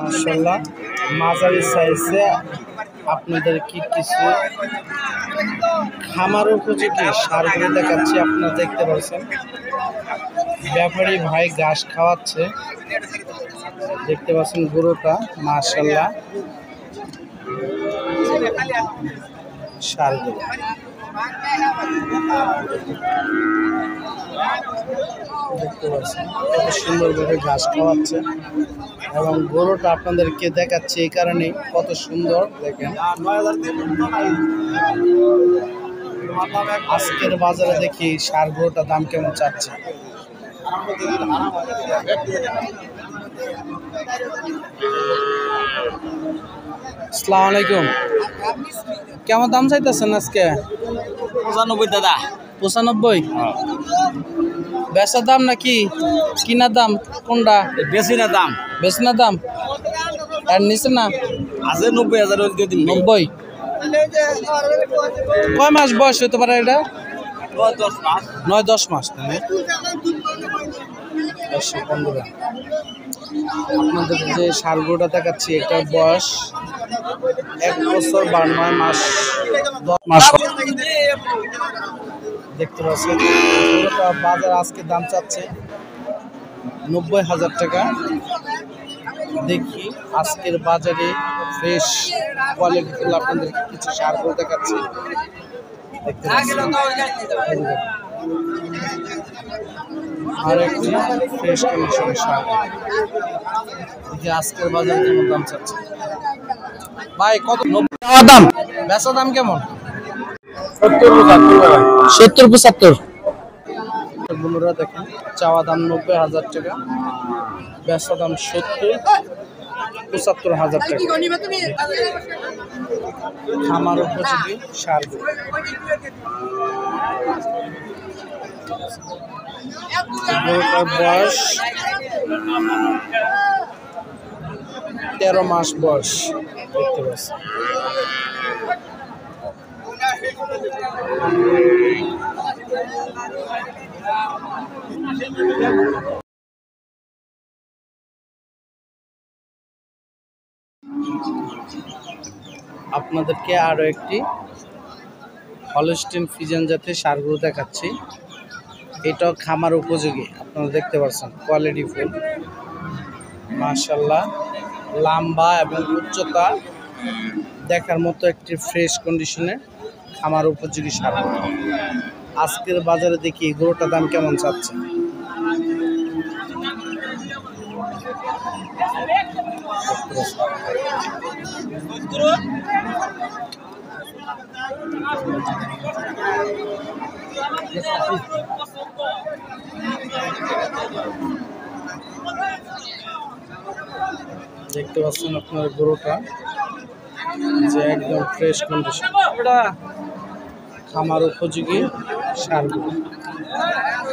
মাশাআল্লাহ মাঝারি সাইজে আপনাদের কি কিছু খামার উপযোগী সারগুলো দেখাচ্ছি। আপনারা দেখতে পাচ্ছেন ব্যাপারী ভাই ঘাস খাওয়াচ্ছে, দেখতে পাচ্ছেন গরুটা মাশাআল্লাহ সারগুলো দেখতে পাচ্ছেন কত সুন্দরভাবে ঘাস খাওয়াচ্ছে এবং গরুটা আপনাদেরকে দেখাচ্ছে এই কারণে কত সুন্দর দেখেন। আজকের বাজারে দেখি সার গরুটা দাম কেমন চাচ্ছে। আসসালামু আলাইকুম, কেমন দাম চাইতেছেন আজকে? 95 দাদা। 95? বেচার দাম নাকি কিনার দাম কোনটা? বেশি না দাম, বেশি না দাম আর নিচে না আছে 90,000 দিয়ে দিন। 90? কয় মাস বয়স হতে পারে এটা? 10 মাস। 9-10 মাস। বন্ধুরা আপনাদের যে সারগুলোটা দেখাচ্ছি এটার বয়স 1 বছর 9 মাস 10 মাস। দেখতে পাচ্ছেন গরুটা বাজার আজকে দাম চাচ্ছে 90,000 টাকা। দেখি আজকের বাজারে ফ্রেশ কোয়ালিটিগুলো আপনাদের কিছু সারগুলো দেখাচ্ছি। দেখতে পাচ্ছেন আর একটি ফ্রেশ কন্ডিশনের সার। দেখি আজকের বাজারে কেমন দাম চাচ্ছে। ভাই কত দাম? বেচা দাম কেমন? 70-75। বন্ধুরা দেখেন চাওয়া দাম 90,000 টাকা, বেচা দাম 70-75,000 টাকা। খামার উপযোগী সার বয়স 13 মাস বয়স। দেখতে পাচ্ছি আপনাদেরকে আরো একটি হলস্টিন ফ্রিজিয়ান জাতের সারগুলো দেখাচ্ছি। এটাও খামার উপযোগী, আপনারা দেখতে পাচ্ছেন কোয়ালিটি ফুল মাশাআল্লাহ, লম্বা এবং উচ্চতা দেখার মতো একটি ফ্রেশ কন্ডিশনে খামার উপযোগী সার। আজকের বাজারে দেখি গরুটার দাম কেমন চাচ্ছে। দেখতে পাচ্ছেন আপনার গরুটা যে একদম ফ্রেশ কন্ডিশন, খামার উপযোগী সারগুলো।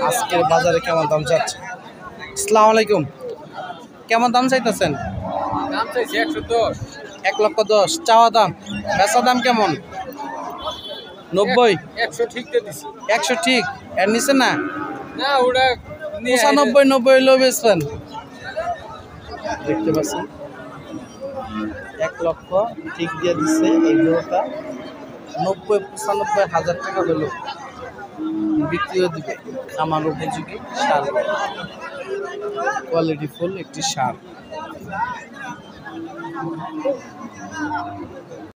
আজকের বাজারে কেমন দাম চাচ্ছে? আসসালামু আলাইকুম, কেমন দাম চাইতেছেন? দাম চাইছে 110। 1,10,000 চাওয়া দাম, বেচা দাম কেমন? 90? 100 ঠিক দিয়ে দিছি। 100 ঠিক, এর নিচে না? না ওটা 95-90 হইলেও বেচবেন। দেখতে পাচ্ছেন 1 লক্ষ ঠিক দিয়ে দিচ্ছে এই গরুটা। 90-95,000 টাকা হলো বিক্রিও দিবে। খামার উপযোগী সার, কোয়ালিটি ফুল একটি সার।